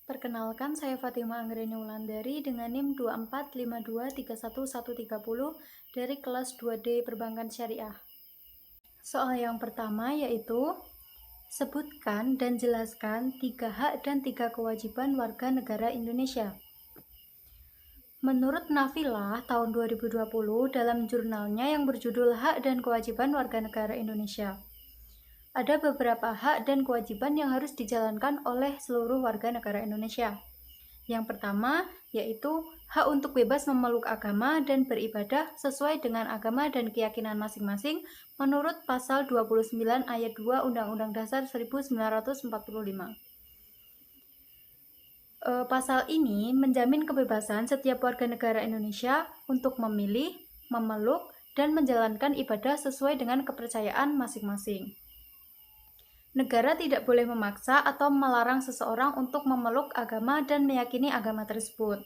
Perkenalkan, saya Fatima Anggreni Wulandari dengan NIM 245231130 dari kelas 2D Perbankan Syariah. Soal yang pertama yaitu sebutkan dan jelaskan 3 hak dan 3 kewajiban warga negara Indonesia. Menurut Nafilah tahun 2020 dalam jurnalnya yang berjudul Hak dan Kewajiban Warga Negara Indonesia, ada beberapa hak dan kewajiban yang harus dijalankan oleh seluruh warga negara Indonesia. Yang pertama, yaitu hak untuk bebas memeluk agama dan beribadah sesuai dengan agama dan keyakinan masing-masing menurut pasal 29 ayat 2 Undang-Undang Dasar 1945. Pasal ini menjamin kebebasan setiap warga negara Indonesia untuk memilih, memeluk, dan menjalankan ibadah sesuai dengan kepercayaan masing-masing. Negara tidak boleh memaksa atau melarang seseorang untuk memeluk agama dan meyakini agama tersebut.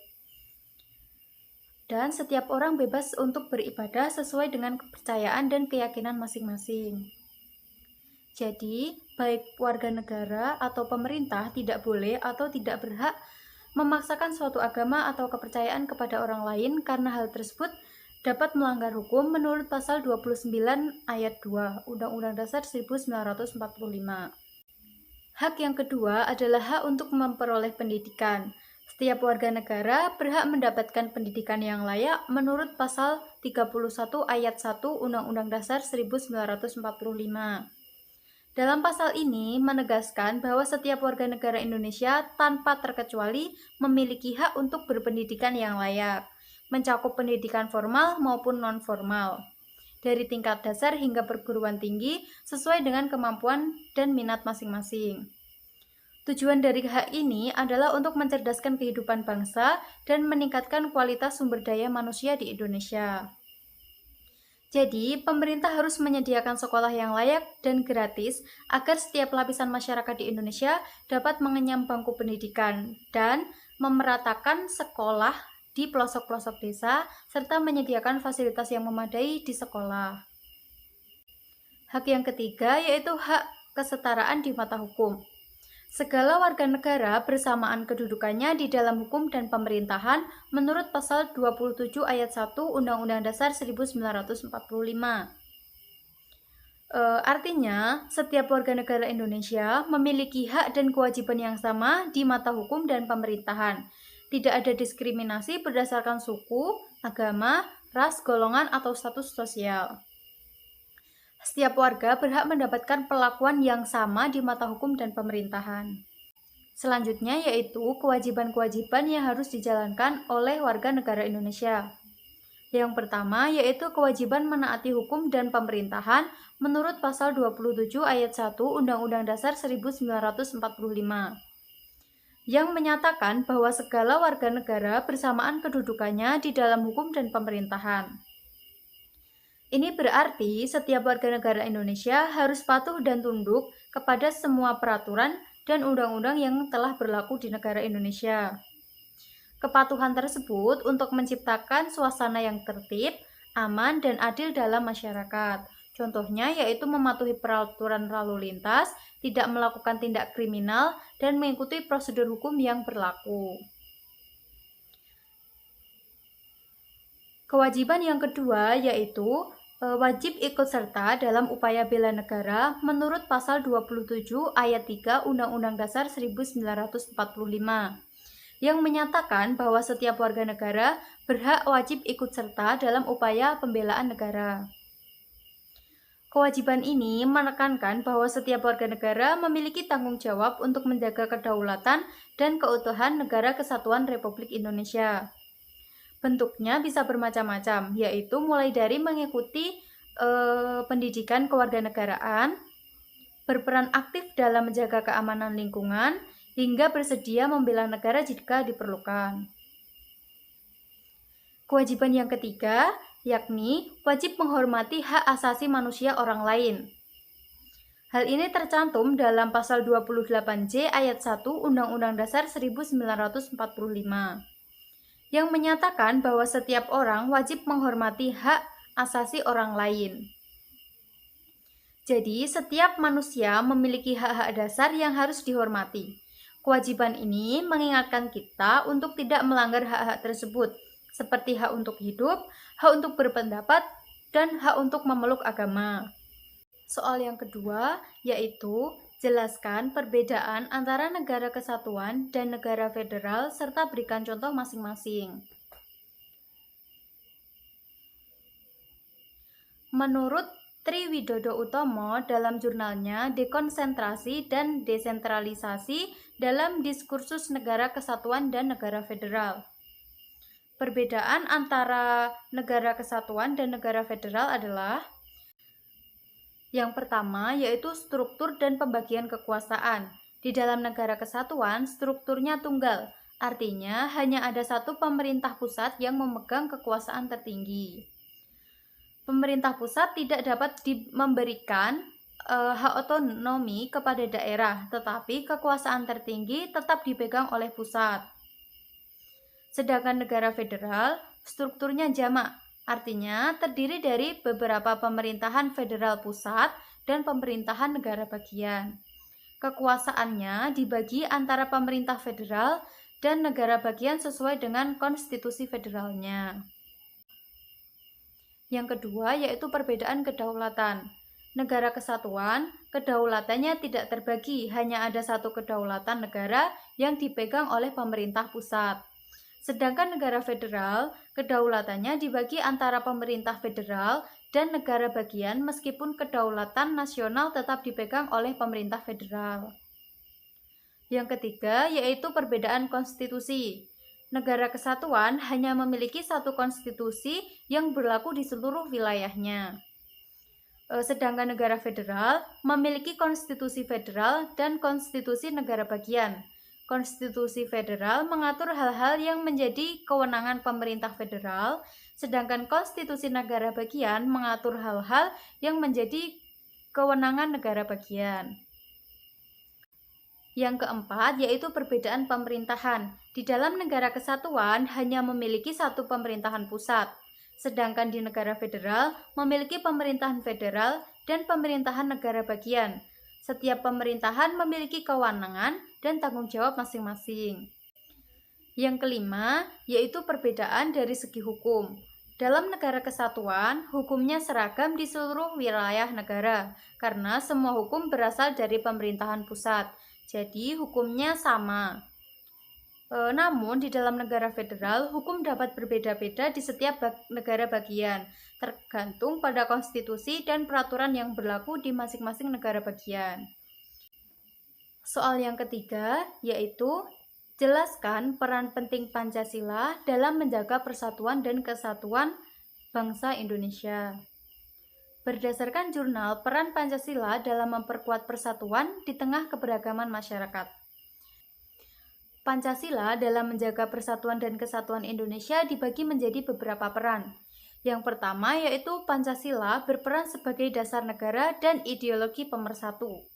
Dan setiap orang bebas untuk beribadah sesuai dengan kepercayaan dan keyakinan masing-masing. Jadi, baik warga negara atau pemerintah tidak boleh atau tidak berhak memaksakan suatu agama atau kepercayaan kepada orang lain karena hal tersebut dapat melanggar hukum menurut pasal 29 ayat 2 Undang-Undang Dasar 1945. Hak yang kedua adalah hak untuk memperoleh pendidikan. Setiap warga negara berhak mendapatkan pendidikan yang layak menurut pasal 31 ayat 1 Undang-Undang Dasar 1945. Dalam pasal ini menegaskan bahwa setiap warga negara Indonesia tanpa terkecuali memiliki hak untuk berpendidikan yang layak, mencakup pendidikan formal maupun non-formal, dari tingkat dasar hingga perguruan tinggi sesuai dengan kemampuan dan minat masing-masing. Tujuan dari hak ini adalah untuk mencerdaskan kehidupan bangsa dan meningkatkan kualitas sumber daya manusia di Indonesia. Jadi, pemerintah harus menyediakan sekolah yang layak dan gratis agar setiap lapisan masyarakat di Indonesia dapat mengenyam bangku pendidikan dan memeratakan sekolah di pelosok-pelosok desa serta menyediakan fasilitas yang memadai di sekolah. Hak yang ketiga yaitu hak kesetaraan di mata hukum. Segala warga negara bersamaan kedudukannya di dalam hukum dan pemerintahan menurut pasal 27 ayat 1 Undang-Undang Dasar 1945. Artinya, setiap warga negara Indonesia memiliki hak dan kewajiban yang sama di mata hukum dan pemerintahan. Tidak ada diskriminasi berdasarkan suku, agama, ras, golongan, atau status sosial. Setiap warga berhak mendapatkan perlakuan yang sama di mata hukum dan pemerintahan. Selanjutnya yaitu kewajiban-kewajiban yang harus dijalankan oleh warga negara Indonesia. Yang pertama yaitu kewajiban menaati hukum dan pemerintahan menurut pasal 27 ayat 1 Undang-Undang Dasar 1945. Yang menyatakan bahwa segala warga negara bersamaan kedudukannya di dalam hukum dan pemerintahan. Ini berarti setiap warga negara Indonesia harus patuh dan tunduk kepada semua peraturan dan undang-undang yang telah berlaku di negara Indonesia. Kepatuhan tersebut untuk menciptakan suasana yang tertib, aman, dan adil dalam masyarakat. Contohnya yaitu mematuhi peraturan lalu lintas, tidak melakukan tindak kriminal, dan mengikuti prosedur hukum yang berlaku. Kewajiban yang kedua yaitu wajib ikut serta dalam upaya bela negara menurut pasal 27 ayat 3 Undang-Undang Dasar 1945 yang menyatakan bahwa setiap warga negara berhak wajib ikut serta dalam upaya pembelaan negara. Kewajiban ini menekankan bahwa setiap warga negara memiliki tanggung jawab untuk menjaga kedaulatan dan keutuhan Negara Kesatuan Republik Indonesia. Bentuknya bisa bermacam-macam, yaitu mulai dari mengikuti pendidikan kewarganegaraan, berperan aktif dalam menjaga keamanan lingkungan, hingga bersedia membela negara jika diperlukan. Kewajiban yang ketiga, yakni wajib menghormati hak asasi manusia orang lain. Hal ini tercantum dalam pasal 28J ayat 1 Undang-Undang Dasar 1945. Yang menyatakan bahwa setiap orang wajib menghormati hak asasi orang lain. Jadi, setiap manusia memiliki hak-hak dasar yang harus dihormati. Kewajiban ini mengingatkan kita untuk tidak melanggar hak-hak tersebut, seperti hak untuk hidup, hak untuk berpendapat, dan hak untuk memeluk agama. Soal yang kedua yaitu jelaskan perbedaan antara negara kesatuan dan negara federal serta berikan contoh masing-masing. Menurut Tri Widodo Utomo dalam jurnalnya Dekonsentrasi dan Desentralisasi dalam Diskursus Negara Kesatuan dan Negara Federal. Perbedaan antara negara kesatuan dan negara federal adalah yang pertama yaitu struktur dan pembagian kekuasaan. Di dalam negara kesatuan, strukturnya tunggal, artinya hanya ada satu pemerintah pusat yang memegang kekuasaan tertinggi. Pemerintah pusat tidak dapat memberikan hak otonomi kepada daerah, tetapi kekuasaan tertinggi tetap dipegang oleh pusat. Sedangkan negara federal, strukturnya jamak, artinya terdiri dari beberapa pemerintahan federal pusat dan pemerintahan negara bagian. Kekuasaannya dibagi antara pemerintah federal dan negara bagian sesuai dengan konstitusi federalnya. Yang kedua yaitu perbedaan kedaulatan. Negara kesatuan, kedaulatannya tidak terbagi, hanya ada satu kedaulatan negara yang dipegang oleh pemerintah pusat. Sedangkan negara federal, kedaulatannya dibagi antara pemerintah federal dan negara bagian meskipun kedaulatan nasional tetap dipegang oleh pemerintah federal. Yang ketiga yaitu perbedaan konstitusi. Negara kesatuan hanya memiliki satu konstitusi yang berlaku di seluruh wilayahnya. Sedangkan negara federal memiliki konstitusi federal dan konstitusi negara bagian. Konstitusi federal mengatur hal-hal yang menjadi kewenangan pemerintah federal, sedangkan konstitusi negara bagian mengatur hal-hal yang menjadi kewenangan negara bagian. Yang keempat yaitu perbedaan pemerintahan. Di dalam negara kesatuan hanya memiliki satu pemerintahan pusat, sedangkan di negara federal memiliki pemerintahan federal dan pemerintahan negara bagian. Setiap pemerintahan memiliki kewenangan dan tanggung jawab masing-masing. Yang kelima yaitu perbedaan dari segi hukum. Dalam negara kesatuan, hukumnya seragam di seluruh wilayah negara, karena semua hukum berasal dari pemerintahan pusat. Jadi hukumnya sama. Namun di dalam negara federal, hukum dapat berbeda-beda di setiap negara bagian, tergantung pada konstitusi dan peraturan yang berlaku di masing-masing negara bagian. Soal yang ketiga yaitu jelaskan peran penting Pancasila dalam menjaga persatuan dan kesatuan bangsa Indonesia. Berdasarkan jurnal Peran Pancasila dalam Memperkuat Persatuan di Tengah Keberagaman Masyarakat. Pancasila dalam menjaga persatuan dan kesatuan Indonesia dibagi menjadi beberapa peran. Yang pertama yaitu Pancasila berperan sebagai dasar negara dan ideologi pemersatu.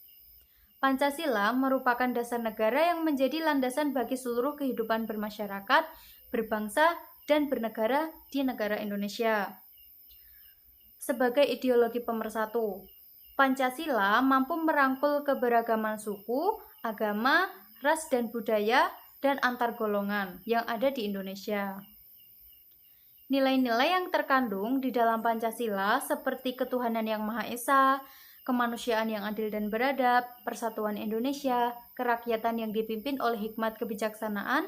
Pancasila merupakan dasar negara yang menjadi landasan bagi seluruh kehidupan bermasyarakat, berbangsa, dan bernegara di negara Indonesia. Sebagai ideologi pemersatu, Pancasila mampu merangkul keberagaman suku, agama, ras dan budaya, dan antar golongan yang ada di Indonesia. Nilai-nilai yang terkandung di dalam Pancasila seperti ketuhanan yang Maha Esa, kemanusiaan yang adil dan beradab, persatuan Indonesia, kerakyatan yang dipimpin oleh hikmat kebijaksanaan,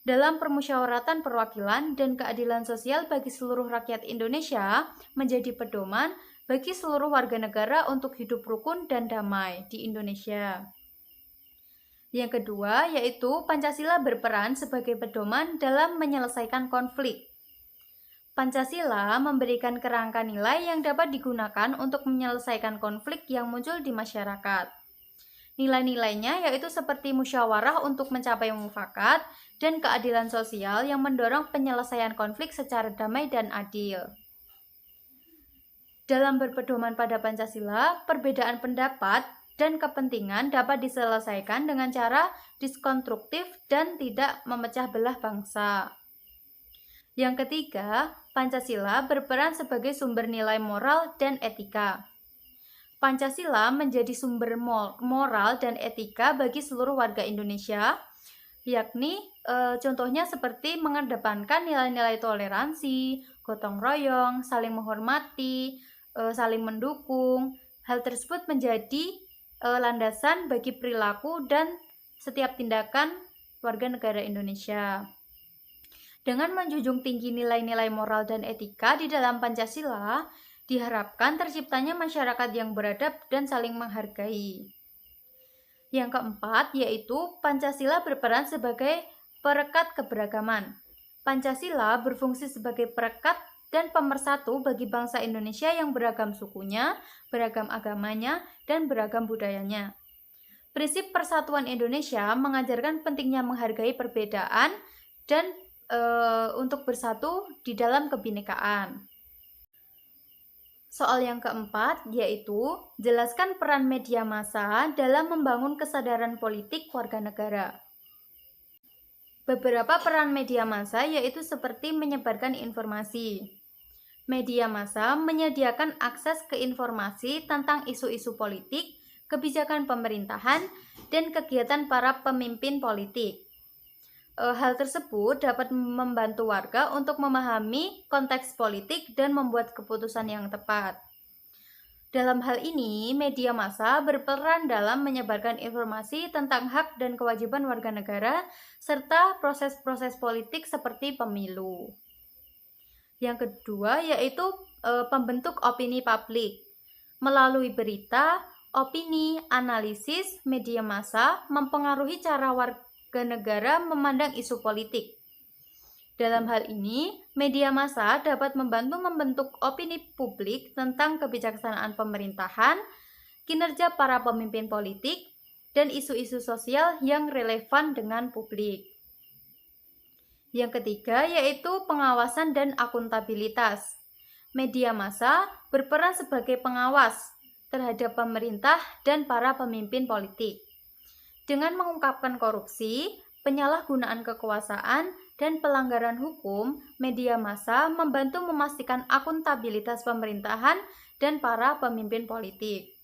dalam permusyawaratan perwakilan dan keadilan sosial bagi seluruh rakyat Indonesia menjadi pedoman bagi seluruh warga negara untuk hidup rukun dan damai di Indonesia. Yang kedua yaitu Pancasila berperan sebagai pedoman dalam menyelesaikan konflik. Pancasila memberikan kerangka nilai yang dapat digunakan untuk menyelesaikan konflik yang muncul di masyarakat. Nilai-nilainya yaitu seperti musyawarah untuk mencapai mufakat dan keadilan sosial yang mendorong penyelesaian konflik secara damai dan adil. Dalam berpedoman pada Pancasila, perbedaan pendapat dan kepentingan dapat diselesaikan dengan cara diskonstruktif dan tidak memecah belah bangsa. Yang ketiga, Pancasila berperan sebagai sumber nilai moral dan etika. Pancasila menjadi sumber moral dan etika bagi seluruh warga Indonesia yakni contohnya seperti mengedepankan nilai-nilai toleransi, gotong royong, saling menghormati, saling mendukung. Hal tersebut menjadi landasan bagi perilaku dan setiap tindakan warga negara Indonesia. Dengan menjunjung tinggi nilai-nilai moral dan etika di dalam Pancasila, diharapkan terciptanya masyarakat yang beradab dan saling menghargai. Yang keempat, yaitu Pancasila berperan sebagai perekat keberagaman. Pancasila berfungsi sebagai perekat dan pemersatu bagi bangsa Indonesia yang beragam sukunya, beragam agamanya, dan beragam budayanya. Prinsip persatuan Indonesia mengajarkan pentingnya menghargai perbedaan dan untuk bersatu di dalam kebinekaan. Soal yang keempat yaitu jelaskan peran media massa dalam membangun kesadaran politik warga negara. Beberapa peran media massa yaitu seperti menyebarkan informasi. Media massa menyediakan akses ke informasi tentang isu-isu politik, kebijakan pemerintahan, dan kegiatan para pemimpin politik. Hal tersebut dapat membantu warga untuk memahami konteks politik dan membuat keputusan yang tepat. Dalam hal ini, media massa berperan dalam menyebarkan informasi tentang hak dan kewajiban warga negara serta proses-proses politik seperti pemilu. Yang kedua yaitu pembentuk opini publik. Melalui berita, opini, analisis, media massa mempengaruhi cara warga negara memandang isu politik. Dalam hal ini, media massa dapat membantu membentuk opini publik tentang kebijaksanaan pemerintahan, kinerja para pemimpin politik, dan isu-isu sosial yang relevan dengan publik. Yang ketiga yaitu pengawasan dan akuntabilitas. Media massa berperan sebagai pengawas terhadap pemerintah dan para pemimpin politik. Dengan mengungkapkan korupsi, penyalahgunaan kekuasaan, dan pelanggaran hukum, media massa membantu memastikan akuntabilitas pemerintahan dan para pemimpin politik.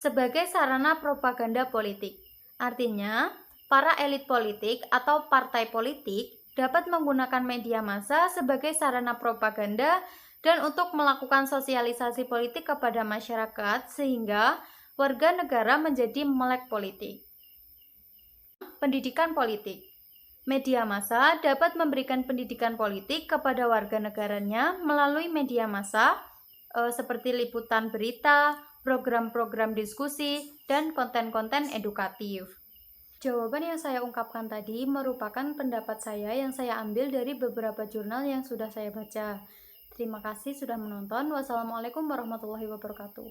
Sebagai sarana propaganda politik, artinya para elit politik atau partai politik dapat menggunakan media massa sebagai sarana propaganda dan untuk melakukan sosialisasi politik kepada masyarakat sehingga warga negara menjadi melek politik. Pendidikan politik. Media massa dapat memberikan pendidikan politik kepada warga negaranya melalui media massa seperti liputan berita, program-program diskusi, dan konten-konten edukatif. Jawaban yang saya ungkapkan tadi merupakan pendapat saya yang saya ambil dari beberapa jurnal yang sudah saya baca. Terima kasih sudah menonton. Wassalamualaikum warahmatullahi wabarakatuh.